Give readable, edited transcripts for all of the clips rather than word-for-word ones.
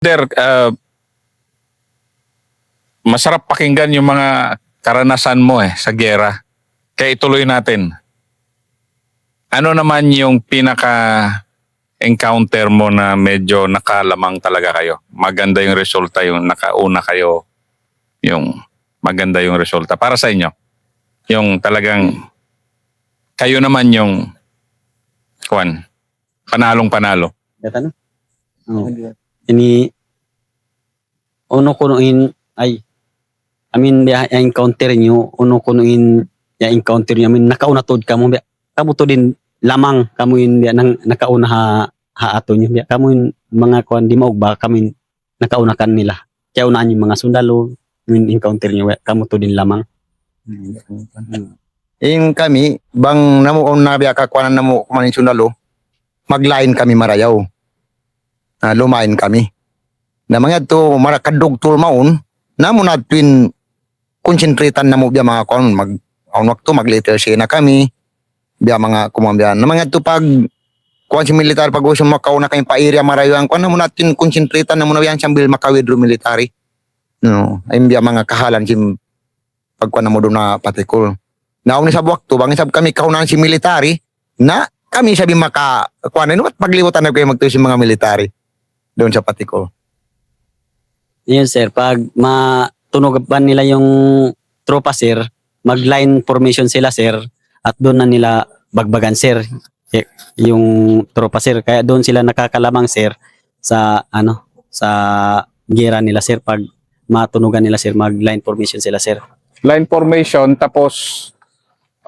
Der, masarap pakinggan yung mga karanasan mo sa giyera. Kaya ituloy natin. Ano naman yung pinaka-encounter mo na medyo nakalamang talaga kayo? Maganda yung resulta, yung nakauna kayo, yung maganda yung resulta. Para sa inyo, yung talagang kayo naman yung panalong-panalo. Data no? Oh. Ini uno kunuin ay encounter nyo uno kunuin encounter nyo nakauna tod kamo biya kamo to din lamang kamo in biya nang nakauna ha ato nyo biya kamo in mga kuan di maog ba kamo nakauna kan nila kaya unaan yung mga sundalo yung encounter nyo biya kamo to din lamang. Yung kami bang namo na biya kakuanan namo kumanin sundalo maglain kami marayaw. Lumain kami. Na mga to marakadog tulmaon namo na twin konsentratan namo biya mga kon mag wakto mag-literacy na kami biya mga kumambya na mga to pag kuan si militar pag uso makauna kay pa area marayuan kuan namo natin konsentratan namo na yan sambil makawidro military. No, ay biya mga kahalan si pagkuan namo do na patikol. Naon ni sa wakto bang sab kami kaunan si military na kami sabi maka kuan ano at pagliwatan na kayo magtuyo si mga military doon sa patikol. Yun sir, pag matunugan nila yung tropa sir, mag-line formation sila sir, at doon na nila bagbagan sir, yung tropa sir. Kaya doon sila nakakalamang sir sa sa gera nila sir. Pag matunugan nila sir, mag-line formation sila sir. Line formation, tapos,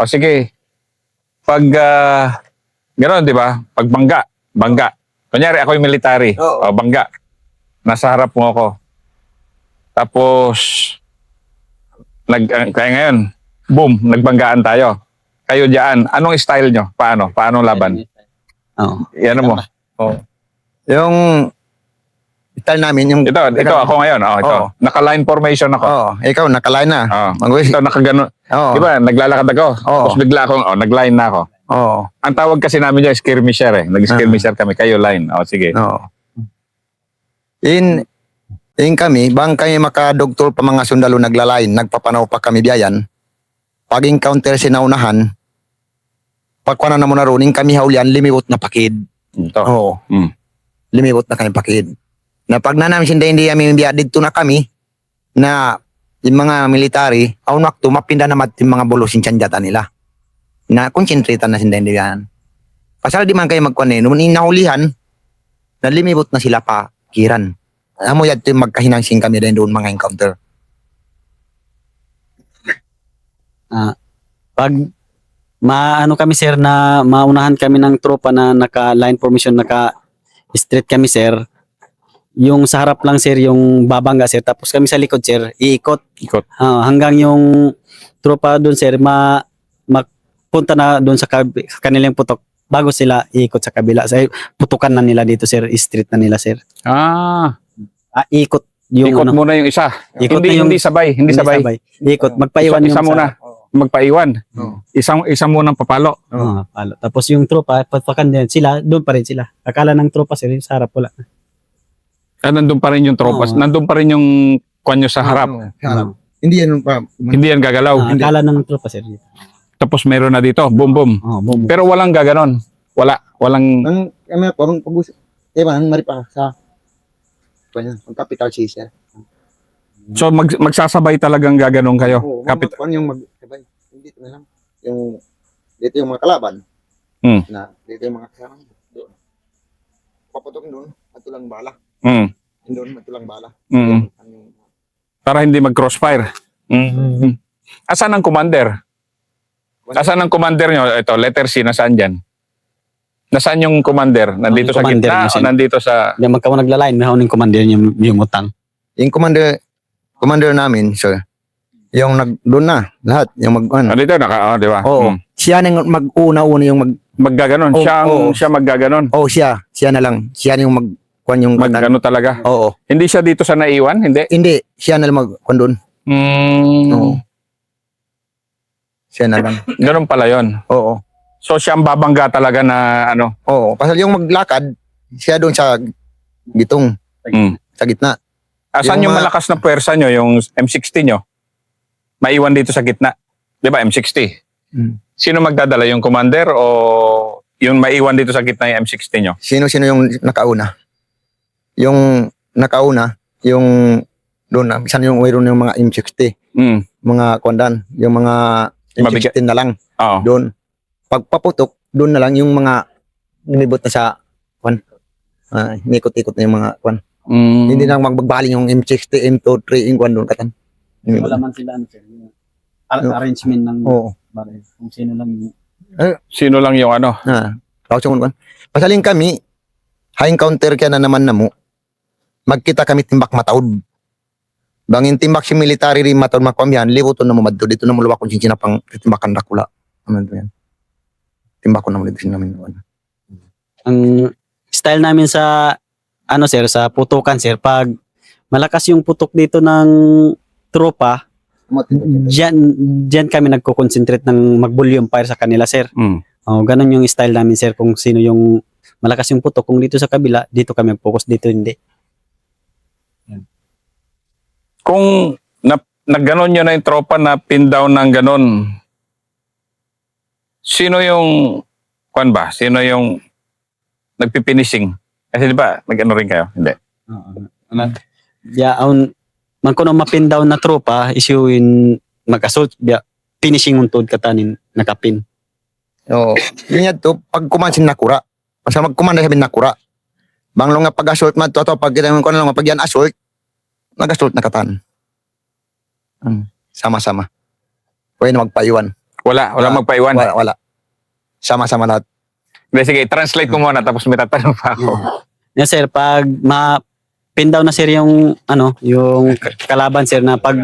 sige, pag, gano'n, di ba? Pag bangga. Kunyari, ako yung military. Bangga. Nasa harap mo ako. Tapos, kaya ngayon, boom, nagbanggaan tayo. Kayo diyan, anong style nyo? Paano? Paano laban? Yan mo. Yung style namin, yung ito ako ngayon. Ito. Naka-line formation ako. Ikaw naka-line na. Ito nakagano. Di ba, naglalakad ako. Tapos bigla akong, nag-line na ako. Ang tawag kasi namin dyan, skirmisher Nag-skirmisher kami. Kayo line. Sige. In kami, bang kami makadoktor pa mga sundalo naglalain, nagpapanaw pa kami biyayan. Pag encounter sinaunahan, pagkuanan na muna runing kami haulian, limiwot na pakid. Ito. Limiwot na kami pakid. Na pag namin hindi kami biya dito na kami, na yung mga military, aun wakto, mapinda na yung mga bulusin tiyandata nila. Na konsentratan na hindi yan. Pasal di man kayo magkuanin, nung inahulihan, nalimibot na sila pa kiran. Amo yan yung magkahinangsing kami din doon mga encounter. Pag kami sir na maunahan kami ng tropa na naka-line formation, naka-street kami sir, yung sa harap lang sir yung babangga sir, tapos kami sa likod sir, iikot. Hanggang yung tropa doon sir, punta na doon sa kanilang putok bago sila iikot sa kabila. Sa putukan na nila dito sir, street na nila sir. Ikot yung ikot muna yung isa. Hindi sabay. Ikot, magpaiwan isa muna. Magpaiwan. Isang munang papalo. Palo. Tapos yung tropa, patpakan din sila, doon pa rin sila. Akala ng tropa sir, sa harap wala. Nandun pa rin yung tropa. Nandun pa rin yung kwanyo sa harap. Hindi yan gagalaw. Akala ng tropa sir. Tapos meron na dito, boom boom. Boom. Pero walang gaganon. Walang parang pag-usap. Ang maripa sa capital city. So magsasabay talagang gaganon kayo. Yung magsabay. Dito na lang. Dito yung mga kalaban. Na dito yung mga kasama. Doon. Paputok doon, matulang bala. Doon matulang bala. Para hindi mag-crossfire. Asan ang commander? Nasaan ang commander nyo? Ito, letter C, nasaan dyan? Nasaan yung commander? Nandito sa gitna o nandito sa... Hindi, magkawa nagla-line, may yung commander yung utang. Yung commander namin, sir, yung doon na, lahat. Yung dito, di ba? Oo. Siya nang mag-una-una yung maggaganon. Siya maggaganon. Siya na lang. Siya yung maggano talaga. Oo. Hindi siya dito sa naiwan? Hindi. Siya na lang magkuan doon. Oo. Siya na lang. Ganun pala yun. Oo. So siya ang babangga talaga na ano? Oo. Pasal yung maglakad, siya doon sa gitong. sa gitna. Asan yung Yung mga- malakas na puwersa nyo, yung M60 nyo? Maiwan dito sa gitna. Di ba, M60? Hmm. Sino magdadala, yung commander o yung maiwan dito sa gitna yung M60 nyo? Sino-sino yung nakauna? Yung nakauna, yung doon, minsan yung mayroon yung mga M60, Mm. mga kwandan, yung mga Mabigat. M16 na lang Oo. doon. Pagpaputok, doon na lang yung mga nilibot na sa kwan. Nikot-ikot na yung mga kwan. Mm. Hindi na magbabaling yung M60, M23, yung kwan doon katan. Wala man sila ano, sir. Yung arrangement ng Oo. baril. Kung sino lang yung Sino lang yung ano? Tapos yung kwan. Pasaling kami, high encounter kaya na naman na mo, magkita kami timbak mataod. Bangin timbak si military rin mataod makwamyan, libuton na mo madto, dito na mo luwak kung sinsina pang timbakan Dracula. Aman to yan. Timbak ko na mo dito namin. ang style namin sa ano sir, sa putukan sir, pag malakas yung putok dito ng tropa, diyan kami nagko-concentrate ng mag-volume fire sa kanila sir. Mm. Ganun yung style namin sir, kung sino yung malakas yung putok, kung dito sa kabila, dito kami mag-focus, dito hindi. Kung nagganon nyo na yung tropa na pin down ng ganon, sino yung, kwan ba? Sino yung nagpipinising? Kasi di ba, nag-ano rin kayo? Hindi. Man kuno mapin down na tropa, isyuin mag-assault, finishing untod katanin, nakapin. Oo. Yun yan to, pag kumansin nakura, basta magkumanda sabi nakura, banglo nga pag-assault man to, pag kita ko na lang, pag yan assault, mag-assault na katan. Sama-sama. Pwede na magpaiwan. Wala magpaiwan. Wala. Sama-sama lahat. Hindi, sige, translate ko muna tapos may tatanong pa ako. Yan sir, pag ma-pin down na sir yung ano, yung kalaban sir, na pag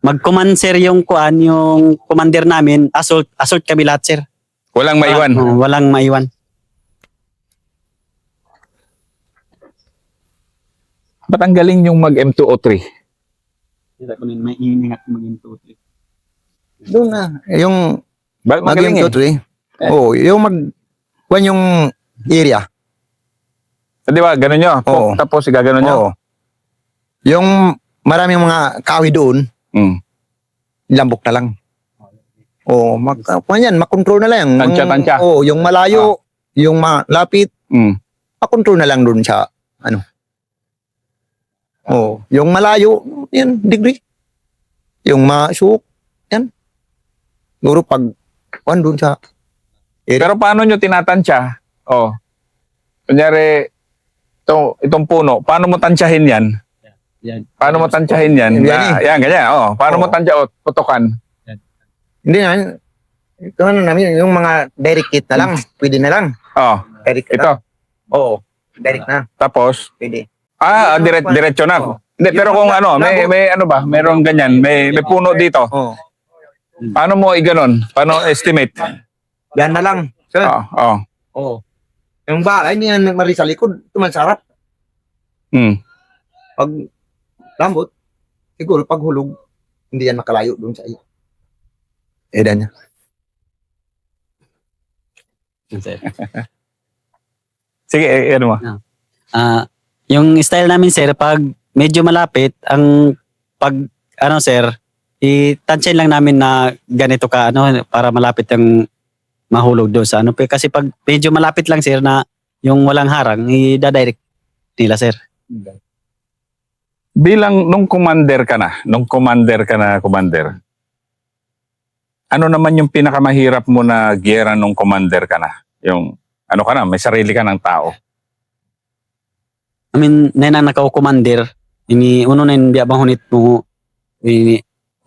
mag-command sir yung kuan, yung commander namin, assault kami lahat sir. Walang maiwan. Walang maiwan. Ba't ang galing yung mag M203? May iningat maging tuti. Doon na. Yung Ba't magaling maging eh? tutoy. Oo, yung kwan yung area. Di ba, ganun nyo. Oo. Tapos igaganon nyo. Oo. Yung maraming mga kahoy doon, Mm. lambok na lang. Oo, makontrol na lang. Tansya. Oo, yung malayo, yung malapit, Mm. makontrol na lang doon sa ano. Oo, yung malayo, yan, degree. Yung masuk, yan. Siguro pag, kwan doon sa Pero paano nyo tinatansya? Oh. Kunyari, itong puno, paano mo tansyahin yan? Yan. Paano mo tansyahin yan? Yan, ganyan. Oh. Paano mo tansya? Putokan. Hindi naman, ito na namin, yung mga direct hit na lang, pwede na lang. Oh. Direct Ito. na. Oo, direct na, Tapos, pwede. diretso na. Oo. Hindi, pero kung ano, may ano ba? Merong ganyan. May puno dito. Oo. Paano mo iganon? Paano estimate? Yan na lang. Sir. Oo. Oo. Yung bahay, hindi yan mari sa likod, tumansarap. Hmm. Pag lambot, siguro pag hulog, hindi yan makalayo doon sa eda niya. Yan, sir. Sige, ano mo? Yung style namin sir, pag medyo malapit, pag ano sir, itansyahin lang namin na ganito ka ano, para malapit ang mahulog doon sa ano. Kasi pag medyo malapit lang sir na yung walang harang, i-direct nila sir. Bilang nung commander ka na, commander, ano naman yung pinakamahirap mo na giyera nung commander ka na? Yung, ano ka na, may sarili ka ng tao. I mean, nainang nakaw-commander, uno na yung biya mahunit mo,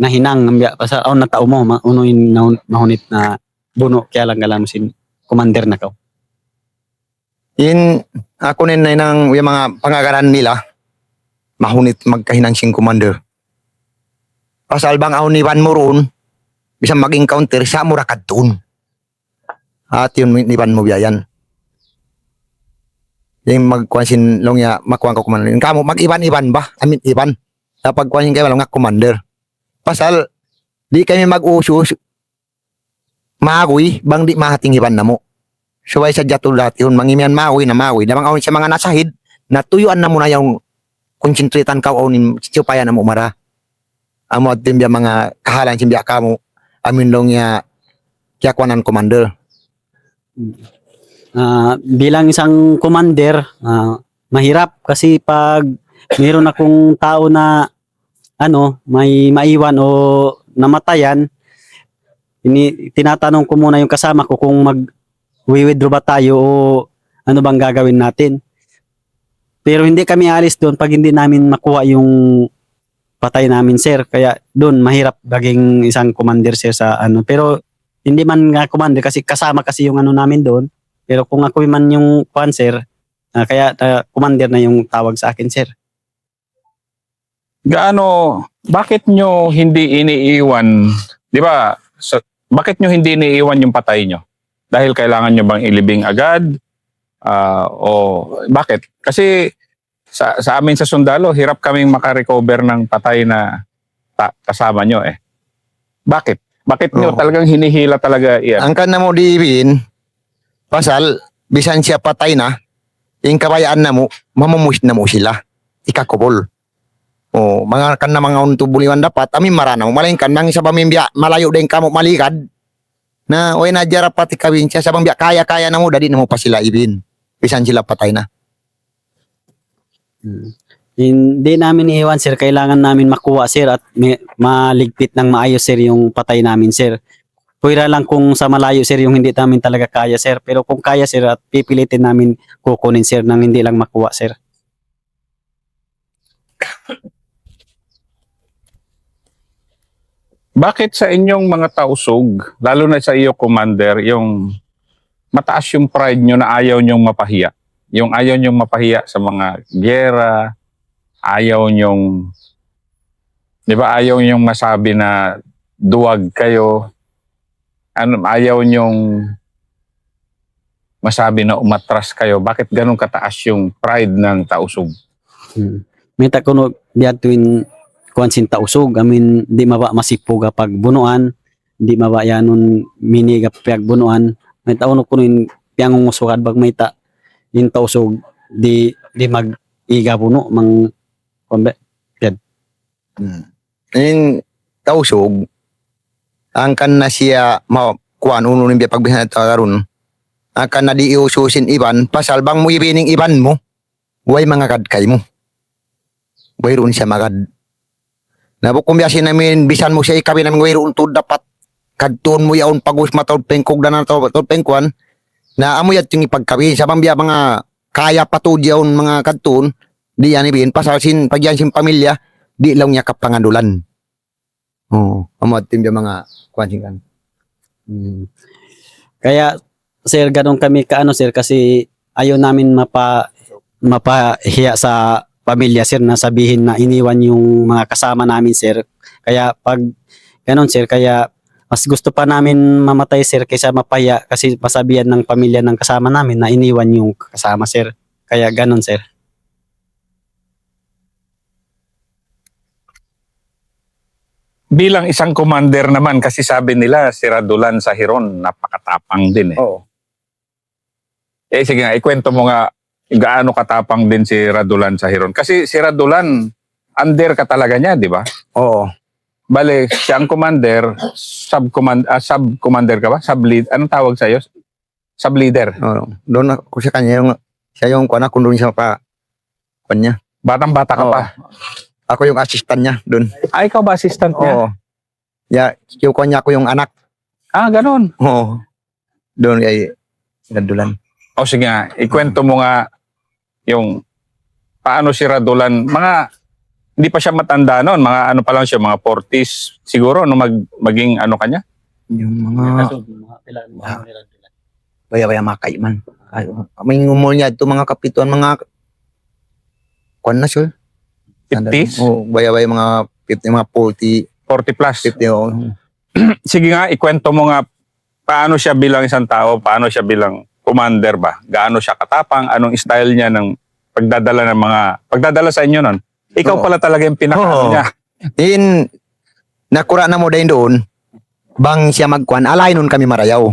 nahinang, biya, sa na tao mo, uno yung mahunit na buno, kaya lang galang sin commander na ka. In ako nin na yung mga pangagaran nila, mahunit magkahinang sing commander. Pasalbang ako ni Van Moron, bisang mag-encounter, siya mo rakadun. At yun, ni Van mo biyayan. Yung magkwansin long ya, makuha ko commander. Kamu, mag-iban-iban ba? Iban. Sa pagkwansin kayo, walang nga commander. Pasal, di kami mag-uso, magoy, bang di mahating iban na mo. So ay sa jatul lahat yun, mangimian magoy na magoy. Namang awin sa mga nasahid, natuyuan na muna yung konsentritan ka o nin supaya na mo mara. Amo at timbya mga kahalan simbya ka mo amin long ya kaya kwanan commander. Bilang isang commander, mahirap kasi pag meron akong tao na may maiwan o namatayan, tinatanong ko muna yung kasama ko kung mag-withdraw ba tayo o ano bang gagawin natin. Pero hindi kami alis doon pag hindi namin makuha yung patay namin, sir. Kaya doon mahirap maging isang commander, sir, sa Pero hindi man nga commander kasi kasama kasi yung namin doon. Pero kung ako man yung sir, kaya commander na yung tawag sa akin, sir. Bakit nyo hindi iniiwan, di ba, bakit nyo hindi iniiwan yung patay nyo? Dahil kailangan nyo bang ilibing agad? O bakit? Kasi sa amin sa sundalo, hirap kaming makarecover ng patay na kasama nyo eh. Bakit? Bakit nyo talagang hinihila talaga iyan? Ang kana mo diibin, pasal, bisan siya patay na, yung kabayaan na mo, mamumush na mo sila. Ikakubol. Mga kan na mga untubuliwan dapat, amin marana mo. Malain kan, mga isa pamimbya, malayo din ka mo malikad. Na, na dyan rapat ikawin siya. Sa pambiya, kaya-kaya na mo, dadi na mo pa sila ibin. Bisan sila patay na. Hindi namin iiwan, sir. Kailangan namin makuha, sir, at maligpit ng maayos, sir, yung patay namin, sir. Pwera lang kung sa malayo, sir, yung hindi namin talaga kaya, sir. Pero kung kaya, sir, at pipilitin namin kukunin, sir, nang hindi lang makuha, sir. Bakit sa inyong mga tausog, lalo na sa iyo, Commander, yung mataas yung pride nyo na ayaw nyong mapahiya? Yung ayaw nyong mapahiya sa mga giyera, ayaw nyong, di ba, ayaw nyong masabi na duwag kayo, ayaw nyong masabi na umatras kayo. Bakit ganun kataas yung pride ng tausog? May takuno biya tuwin kuansin tausog, amin di maba masipuga pag bunuan, di maba yanon miniga pag bunuan. May tauno kuno in piangong usukad bag may yung tausog di mag iga buno mang kombe. Yung tausog, ang kan na siya kuan uno ng biya pagbihan at karon. Ang kan na di iususin iban, pasal bang mo ibining iban mo, way mga kadkay mo. Way roon siya magad. Nabukumbiyasin namin, bisan mo siya ikabi namin way roon to dapat kadtuon mo yaon pagus matawad pengkog na natawad pengkuan, na amo yat yung ipagkabi. Sa pambiya mga kaya patod yaon mga kadtuon, di yan ibin, pasal pagyan sin pamilya, di lang niya kapangadulan. Amo at yung mga kuansin kan. Kaya sir ganun kami sir kasi ayaw namin mapahiya sa pamilya, sir, na sabihin na iniwan yung mga kasama namin, sir. Kaya pag ganun, sir, kaya mas gusto pa namin mamatay, sir, kaysa mapahiya kasi masabihan ng pamilya ng kasama namin na iniwan yung kasama, sir. Kaya ganun, sir. Bilang isang commander naman, kasi sabi nila si Radulan sa Hiron, napakatapang din eh. Oo. Sige nga, ikwento mo nga gaano katapang din si Radulan sa Hiron. Kasi si Radulan, under ka talaga niya, di ba? Oo. Bale, siya ang commander, sub-commander ka ba? Sub-lead, anong tawag sa'yo? Sub-leader. Doon ako siya yung kuana kung doon siya pa kanya. Batang-bata ka pa. Ako yung assistant niya doon. Ikaw ba assistant niya? Oo. Yung kanya ko yung anak. Ganun. Oo. Doon ay Radulan. Sige nga, ikwento mo nga yung paano si Radulan, hindi pa siya matanda noon, mga pa lang siya, mga 40s siguro, maging kanya? Yung mga baya-baya makaiman. May ngumul niya ito mga kapituan, mga kwan na siya. 50s? Baya-baya mga 50, mga 40. 40 plus? 50, Sige nga, ikwento mo nga paano siya bilang isang tao, paano siya bilang commander ba? Gaano siya katapang? Anong style niya ng pagdadala sa inyo nun? Ikaw pala talaga yung pinaka niya. Nakura na mo din doon, bang siya magkuan, alay nun kami marayaw.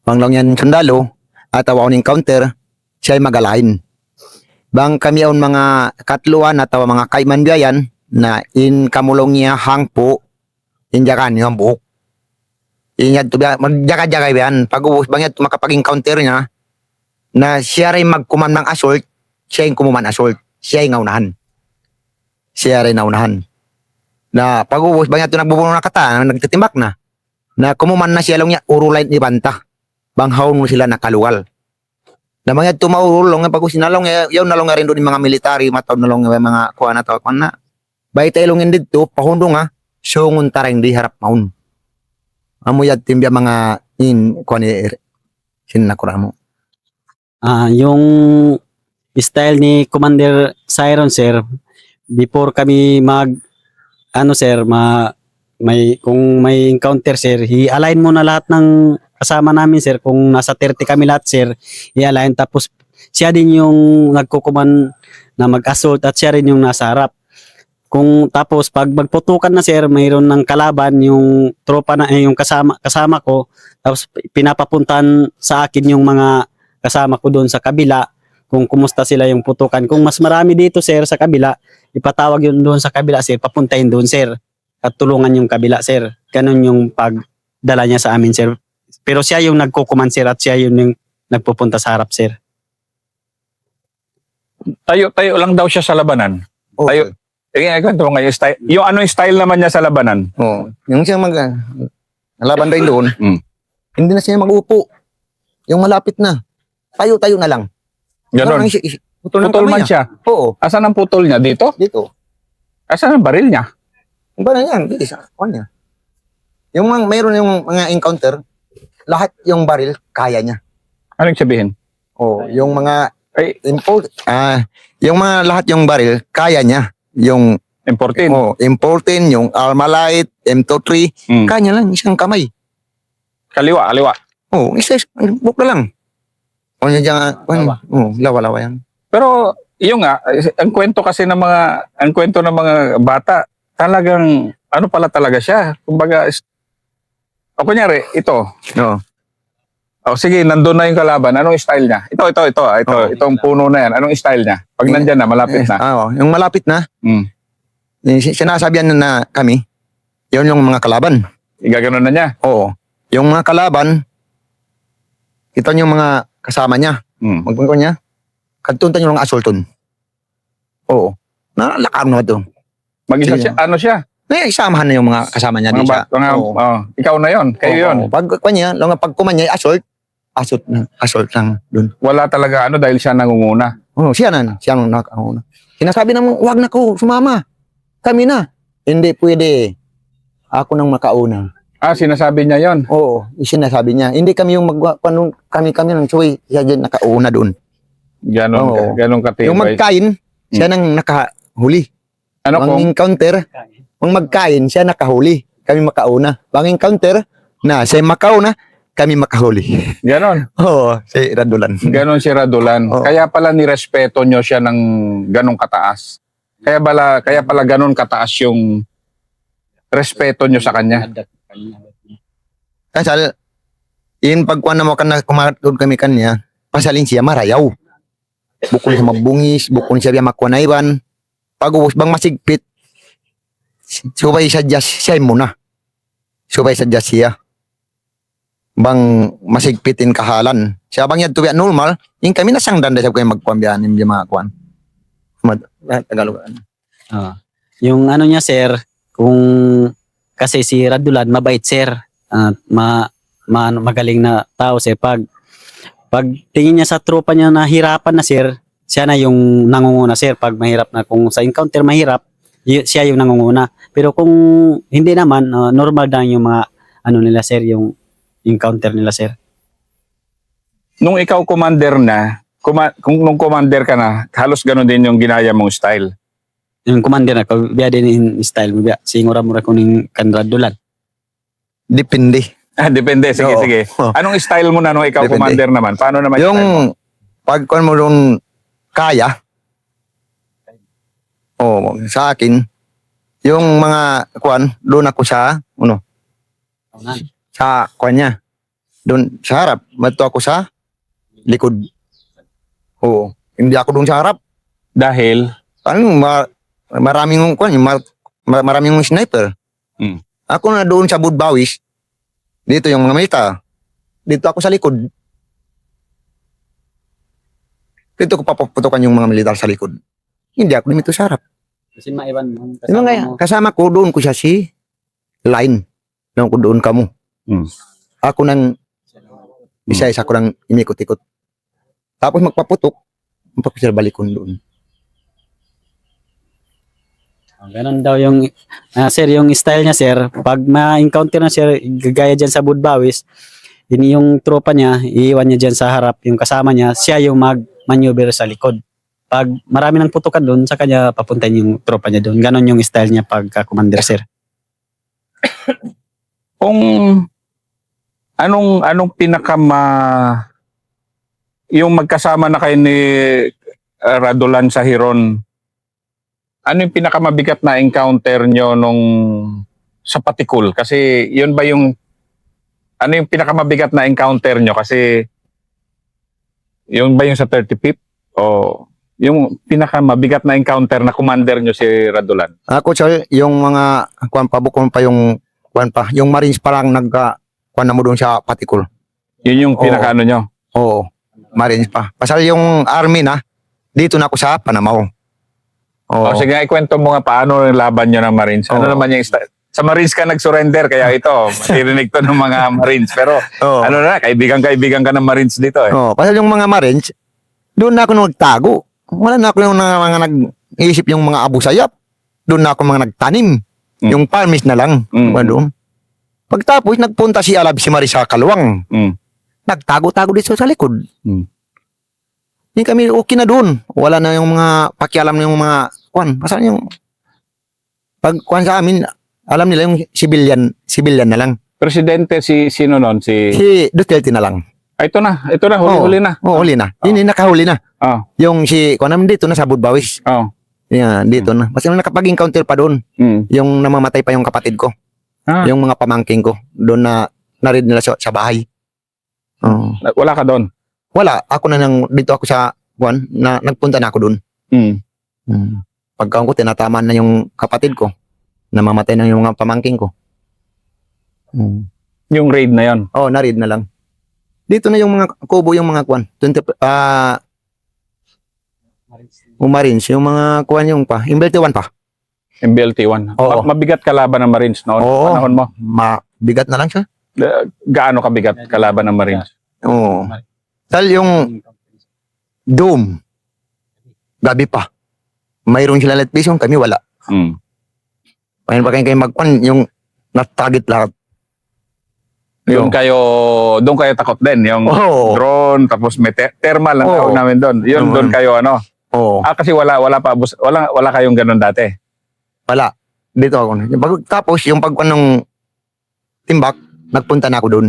Bang lang yan sundalo, at awaw ng counter, siya ay mag-align. Bang kami on mga katluan atau mga kaimanbiayan na in kamulong niya hangpo injakan yung buhok. Inyad to biya magjaga-jaga yan. Pag ubos bang yan makapag-encounter niya na siya rin magkuman ng assault, siya yung kumuman assault. Siya yung naunahan. Siya rin naunahan. Na pag ubos bang yan ito nagbubuno na kata, nagtitimbak na kumuman na siya lang niya, urulay ni banta. Banghawon mo sila nakaluwal. Na mga tumaurulong pag sinalong yaw nalong nga rin doon yung mga military mataw nalong nga mga kuha na to kuha na bay tailongin dito pahundo nga sungun tarang di harap maun amuyad timbya mga in kuha ni sinakura mo. Yung style ni Commander Siron sir, before kami sir, kung may encounter sir, i-align muna lahat ng kasama namin sir, kung nasa 30 kami lahat sir, i-align tapos siya din yung nagkukuman na mag-assault at siya rin yung nasa harap. Kung tapos pag magputukan na sir, mayroon ng kalaban yung tropa na yung kasama ko, tapos pinapapuntan sa akin yung mga kasama ko doon sa kabila kung kumusta sila yung putukan. Kung mas marami dito sir sa kabila, ipatawag yun doon sa kabila sir, papuntahin doon sir at tulungan yung kabila sir. Ganun yung pagdala niya sa amin sir. Pero siya yung nagkukuman sir at siya yung nagpupunta sa harap sir. Tayo lang daw siya sa labanan. Oh, Tayo. Kwento mo nga yung style. Yung ano yung style naman niya sa labanan? oh, yung siya laban rin doon. Hindi na siya magupo. Yung malapit na. Tayo na lang. Ganon. Putol man siya. Oo, Asan ang putol niya? Dito? dito. Asan ang baril niya? Yung ba na yan? Dito sa kanya. Yung mayroon yung mga encounter, lahat yung baril, kaya niya. Anong sabihin? Oh, yung mga Ay, yung mga lahat yung baril, kaya niya. Yung M14. M14, yung Armalite, M23, kanya lang, isang kamay. Kaliwa. Oh, bukla lang. O niya dyan, lawa-lawa yan. Pero yung nga, ang kwento ng mga bata, talagang ano pala talaga siya. Kumbaga, kunyari, ito. No. Sige, nandun na yung kalaban. Anong style niya? Itong puno na yan. Anong style niya? Pag nandyan na, malapit na. Yung malapit na, sinasabihan na kami, yun yung mga kalaban. Igaganon na niya. Oo. Yung mga kalaban, ito yung mga kasama niya. Magpunta niya, kadtuntan yung mga asulton. Oo. Nalakam na ito. Mag-isa siya, ano siya? Isamahan na yung mga kasama niya. Ikaw na yon, kayo yun. Pag kuman niya, assault lang dun. Wala talaga dahil siya nangunguna. Siya nang nakakauna. Sinasabi naman, wag na ko, sumama. Kami na. Hindi pwede. Ako nang makauna. Sinasabi niya yon. Oo, sinasabi niya. Hindi kami yung kami ng choy. Siya dyan nakauna doon. Ganon katibay. Yung magkain, siya nang nakahuli. Ang encounter, ang magkain, siya nakahuli. Kami makauna. Ang encounter, siya makauna, kami makahuli. Ganon. Oo, si Radulan. Ganon si Radulan. Oo. Kaya pala nirespeto nyo siya ng ganong kataas. Kaya pala ganon kataas yung respeto nyo sa kanya. Kasal, pagkuhan na mo kumatod kami kanya, pasalin siya marayaw. Bukod sa mabungis, bukod siya makuanayban. Pag ubos bang masigpit, subay siya muna. Subay sadya siya. Bang masigpitin kahalan. Siya bang yan tuwi normal, yung kami nasang danda siya kayo magpambiyan, yung mga kuan. Tagalog. Yung niya sir, kung kasi si Radulan mabait sir, at magaling na tao sir. Pag tingin niya sa tropa niya na hirapan na sir, siya na yung nangunguna sir. Pag mahirap na, kung sa encounter mahirap, siya yung nangunguna. Pero kung hindi naman, normal lang yung mga nila sir, yung encounter nila sir. Nung ikaw commander na, nung commander ka na, halos ganon din yung ginaya mong style. Yung commander na, biya din in style mo, biya singura mo rin kuning Radulan. Depende. Depende, sige. Anong style mo na nung ikaw Depende. Commander naman? Paano naman Yung style mo? pagkuhan mo doon kaya, sa akin, yung mga kuan, doon ako sa, sa kuan niya. Doon sa harap, mato ako sa likod. Oo. Hindi ako doon sa harap. Dahil, Ano, maraming maraming sniper. Mm. Ako na doon sa Budbawis, dito yung mga milita. Dito ako sa likod. Dito ko papuputukan yung mga militar sa likod. Hindi ako dito sa harap. Kasi maiwan mo. Kasama, kasama ko doon ko siya si line. Doon ko doon kamo. Mm. Ako nang isa-isa ko nang imikot-ikot. Tapos magpaputok, magpaputok balikon doon. Ganon daw yung, sir, yung style niya, sir. Pag ma-encounter na, sir, gagaya dyan sa Budbawis, yun yung tropa niya, iiwan niya dyan sa harap, yung kasama niya, siya yung mag-maneuver sa likod. Pag marami ng putukan doon, sa kanya papuntahin yung tropa niya doon. Ganon yung style niya pagka-commander, sir. kung anong yung magkasama na kayo ni Radulan sa Hiron, ano yung pinakamabigat na encounter nyo nung sa Patikul? Kasi yun ba yung ano yung pinakamabigat na encounter nyo? Kasi yun ba yung sa 35th? O yung pinakamabigat na encounter na commander nyo si Radulan? Ako, sir, yung mga pabukon pa yung yung Marines parang kuan na mo doon sa Patikul. Yun yung Oo. pinaka-ano nyo? Oo, Marines pa. Pasal yung army na, dito na ako sa Panamaw. Oo. O sige, ikwento mo nga paano yung laban nyo ng Marines. Ano Oo. naman yung sa Marines ka nag-surrender, kaya ito, maririnig to ng mga Marines. Pero Oo. ano na, kaibigan ka ng Marines dito eh. Oo, pasal yung mga Marines, doon na ako nagtago. Wala na ako yung mga nag-iisip yung mga Abu Sayyaf. Doon na ako mga nagtanim. Mm. Yung farmers na lang. Mm. Doon. Pagtapos, nagpunta si Alab si Marisa Kalawang. Mm. Nagtago-tago dito sa likod. Mm. Hindi kami okay na doon. Wala na yung mga pakialam ng mga kwan. Pasal yung pag kwan sa amin, alam nila yung civilian na lang. Presidente sino nun? Si Duterte na lang. ito na, huli na. Oo, huli na. Hindi nakahuli na. Oh, Yung si kwan naman dito na sa Budbawis. oh. Yan, dito na. Kasi nakapag-encounter pa doon. Mm. Yung namamatay pa yung kapatid ko. Ah. Yung mga pamangking ko. Doon na narid nila sa bahay. Oo. Wala ka doon. Wala. Ako na dito ako sa kwan na nagpunta na ako doon. Mm. Pagkaon ko, tinataman na yung kapatid ko. Namamatay na yung mga pamangking ko. Yung raid na yon. Oh, narid na lang. Dito na yung mga kubo, yung mga kwan. Marines, yung mga kwan yung pa. Yung 21 pa. MBLT-1. Oo. Mabigat kalaban ng Marines noon. Oo. Panahon mo. Bigat na lang siya. Gaano kabigat kalaban ng Marines? Oo. Tal yung Dome. Gabi pa. Mayroon sila light vision, kami wala. Mm. Paano ba kayo magkwan, yung na-target lahat. Doon kayo takot din. Yung Oo. drone, tapos may thermal ang Oo. tawag namin doon. Yun, doon kayo ano. Oo. Kasi wala kayong ganun dati. Wala. Dito ako. Tapos, yung pagkwan ng timbak, nagpunta na ako doon.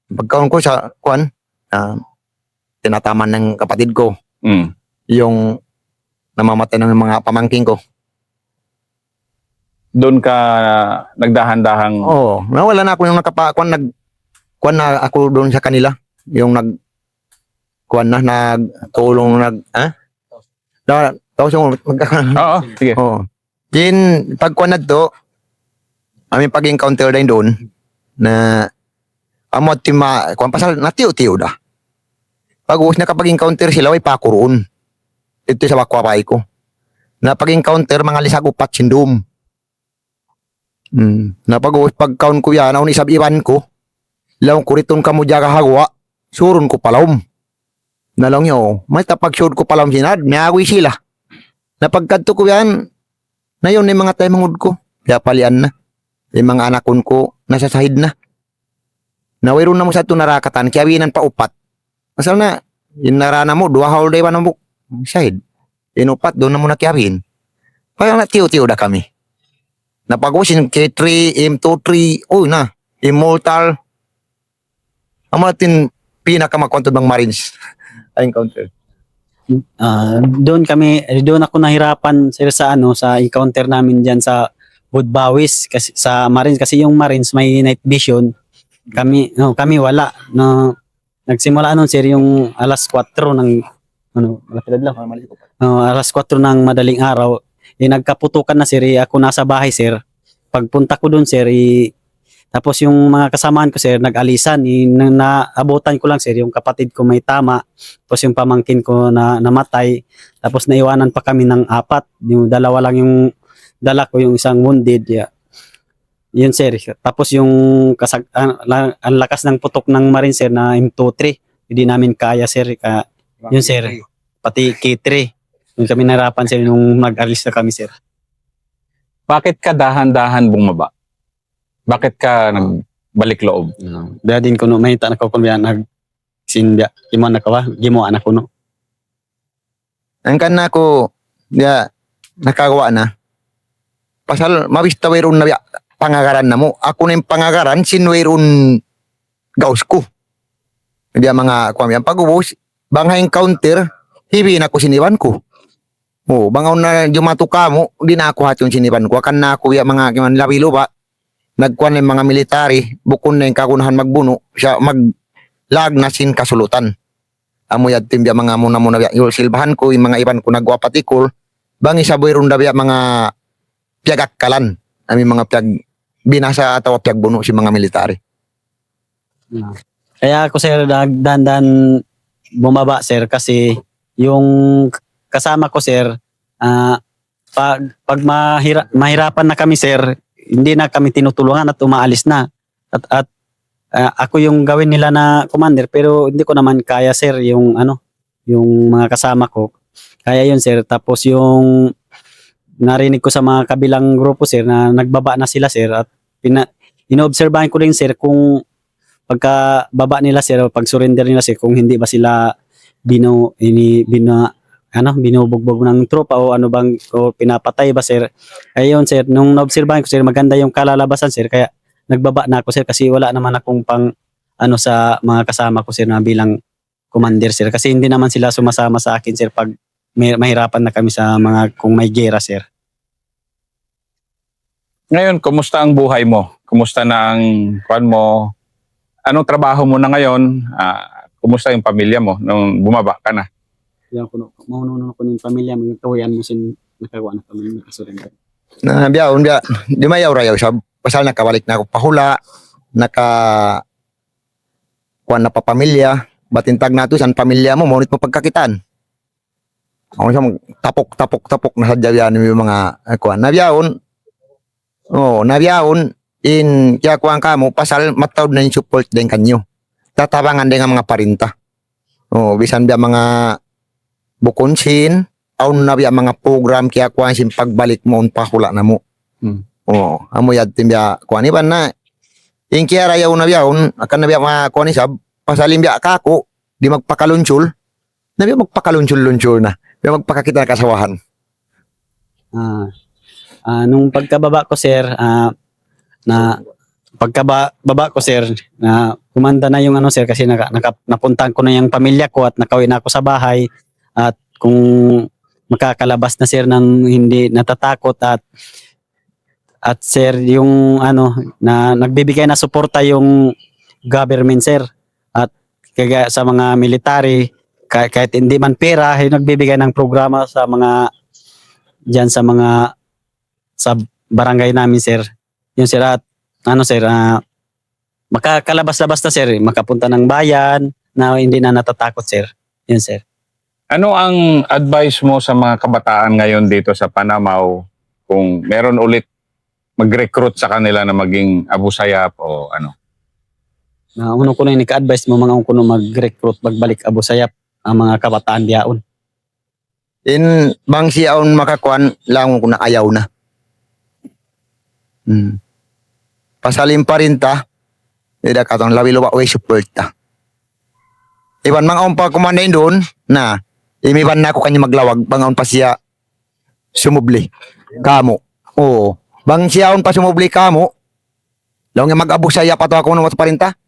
Pagkaon ko sa kwan, tinataman ng kapatid ko, Mm. yung namamatay ng mga pamangking ko. Doon ka nagdahan-dahang Oo. Nawala na ako yung kwan na ako doon sa kanila. Yung nagtulong tapos yung Oo, sige. Oo. Din pagkwan na to, aming pag-encounter din doon na amot kwan pasal natiyo-tiyo da. Pag-uus na kapag-encounter sila ay pakuroon. Ito sa wakwapay ko. Na pag-encounter mga lisag-upat sindom. Na pag-kaun ko yan, ako isab iwan ko, laong kuriton ka mo dya kahagwa, surun ko palawm. Nalong nyo, may tapag-sur ko palawm sinad, miyawi sila. Napagkadto ko yan, na yun yung mga taymangud ko, kaya palian na. Yung mga anakon ko, nasa sahid na. Nawairon na mo sa ito narakatan, kaya winan pa upat. Masal na, yung narana mo, 2 whole day na mo, sahid. Inupat, doon na mo nakiyawin. Kaya na tiyo-tiyo da kami. Napag-usin K3, M23, Immortal. Ang mga pinakamakwantod ng Marines. I encounter. Doon ako nahirapan, sir, sa encounter namin diyan sa Budbawis kasi sa Marines, kasi yung Marines may night vision. Kami wala. No, nagsimula sir yung alas 4 ng ano, alas 4 ng madaling araw, nagkaputukan na sir, ako nasa bahay sir. Pagpunta ko dun sir, tapos yung mga kasamaan ko sir, nag-alisan, naabutan ko lang sir, yung kapatid ko may tama, tapos yung pamangkin ko na namatay, tapos naiwanan pa kami ng 4, yung dalawa lang yung dala ko, yung isang wounded, yun sir. Tapos yung ang lakas ng putok ng Marine sir na M23, hindi namin kaya sir, yun sir, pati K3, yung kami narapan sir nung nag-alis na kami sir. Bakit ka dahan-dahan bumaba? Bakit ka nagbalik loob? Dahil din ko no, may tanak ko kung sinda, gimo na kawa, gimo anak ko no. Ang kana ko, ya, nakagawa na. Pasal, mabista mayroon na pangagaran na mo. Ako na yung pangagaran, sinwayroon gaus ko. Hindi mga kuwami. Ang pag-ubos, bangha encounter, hibi na ko siniban ko. O, bangaw na jumato ka mo, di na ako hat yung siniban ko. Akan na ako ya mga labilo ba, nagkuhan ng mga military, bukon na yung kakunahan magbuno, siya maglag na sin kasulutan. Amo yad timbya mga muna yung silbahan ko, yung mga iban ko nagwapatikol, bangi sa buyrong dabya mga piyagakkalan, aming mga piyag binasa ataw piyag buno si mga military. Kaya ako sir, dandan bumaba sir, kasi yung kasama ko sir, pag mahirapan na kami sir, hindi na kami tinutulungan at umaalis na. At ako yung gawin nila na commander, pero hindi ko naman kaya sir yung yung mga kasama ko. Kaya yun sir. Tapos yung narinig ko sa mga kabilang grupo sir na nagbaba na sila sir, at inoobserbahan ko rin sir kung pagka baba nila sir, pag surrender nila sir, kung hindi ba sila binubugbog ng tropa o ano bang, o pinapatay ba sir. Ayun sir, nung naobserbahan ko sir, maganda yung kalalabasan sir, kaya nagbaba na ako sir, kasi wala naman akong pang sa mga kasama ko sir na bilang commander sir, kasi hindi naman sila sumasama sa akin sir pag mahirapan na kami sa mga kung may gera sir. Ngayon, kumusta ang buhay mo? Kumusta na ang kuwan mo? Anong trabaho mo na ngayon? Kumusta yung pamilya mo nung bumaba ka na? Yan ko mahuno ko ng pamilya, mga kawayan mo sin nakagawa na kami nakasurrender. Na biyaon biya, di mayaw rayaw sa pasal nakabalik na ako pahula, kuan na pa pamilya, batintag nato san pamilya mo, maunit mo pagkakitan. Ako sa tapok na sadya yan yung mga kuan. Nabiyaon, nabiyaon, kaya kuan ka mo, pasal matawd na yung support din kanyo. Tatabangan din ang mga parinta. Bisan biya mga bukonsin, aun na biya mga program kaya kuan sin pagbalik mo pahula na mo. Amo yad timbya kuan iban na. Kaya rayaw na biya, akan na biya mga kuan isab, pasalim biya ka ako, di magpakalunchul, na biya magpakalunchul-lunchul na. Biya magpakakita na kasawahan. Nung pagkababa ko sir, pagkababa ko sir, na kumanda na yung sir, kasi napuntahan ko na yung pamilya ko at nakauwi na ako sa bahay, at kung makakalabas na sir ng hindi natatakot, at sir yung na nagbibigay na suporta yung government sir, at kaya sa mga military, kahit hindi man pera, nagbibigay ng programa sa mga diyan sa barangay namin sir. Yun sir, at sir, makakalabas-labas na sir, makapunta ng bayan na hindi na natatakot sir. Yun sir. Ano ang advice mo sa mga kabataan ngayon dito sa Panamaw kung meron ulit mag-recruit sa kanila na maging Abu Sayyaf o ano? Uno ko na nika-advise mo mga kuno mag-recruit, magbalik Abu Sayyaf ang mga kabataan diyaon. Bang siyaon makakuan lang ko na ayaw na. Pasalim pa rin ta, ida katong labi-luwa way support ta. Iban mga pa kumandain doon na imiban na ako kanya maglawag, bangaon pa siya sumubli kamo. Bang siyaon pa sumubli kamo, lang nga mag-Abu Sayyaf pa to ako nung parinta.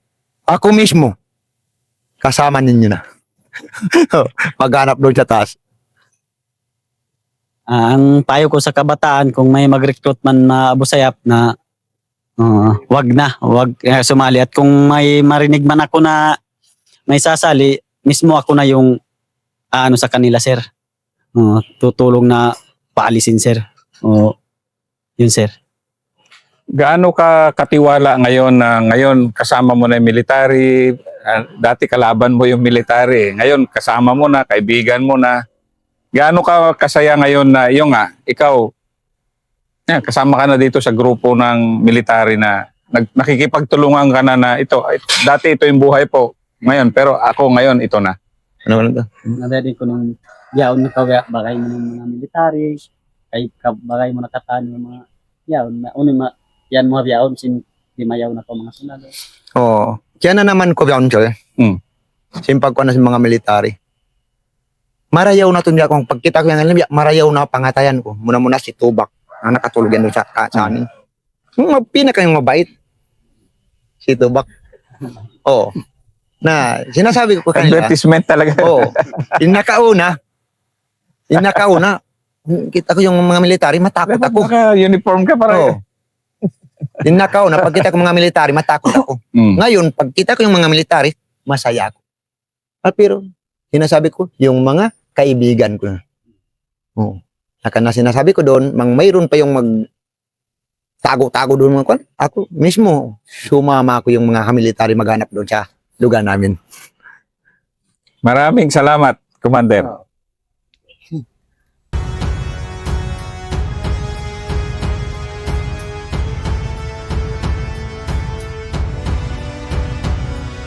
Ako mismo kasama ninyo na. Maghanap doon sa taas. Ang payo ko sa kabataan, kung may mag-recruit man na Abu Sayyaf, na wag sumali, at kung may marinig man ako na may sasali, mismo ako na yung ano sa kanila, sir. Tutulong na paalisin, sir. Yun, sir. Gaano ka katiwala ngayon na ngayon kasama mo na yung military, dati kalaban mo yung military, ngayon kasama mo na, kaibigan mo na. Gaano ka kasaya ngayon na yung ikaw, kasama ka na dito sa grupo ng military na nakikipagtulungan ka na ito, dati ito yung buhay po ngayon, pero ako ngayon ito na. Ano ba ito? Nadali ko nung yaon na bagay mo ng mga military, kay bagay mo nakatano ng mga yaon na yan mga yaon sin di mayaw na ko mga sunalo. Oo. Kaya na naman ko biyan, Choy. Simpag ko na sa mga military. Marayaw na ito niya kung pagkita ko yung marayaw na pangatayan ko. Muna-muna si Tubak na nakatulog yan doon sa amin. Pinaka yung mabait. Si Tubak. Oo. Na, sinasabi ko kanila. Advertisement talaga. Oo. Yung nakauna, kita ko yung mga military, matakot ako. Naka-uniform ka para. Oo. Yung nakauna, pagkita ko mga military, matakot ako. Ngayon, pagkita ko yung mga military, masaya ako. Pero, sinasabi ko, yung mga kaibigan ko na. Oo. Saka na sinasabi ko doon, mayroon pa yung tago-tago doon mga kwan. Ako mismo, sumama ko yung mga military maghanap doon sa lugar namin. Maraming salamat, Commander.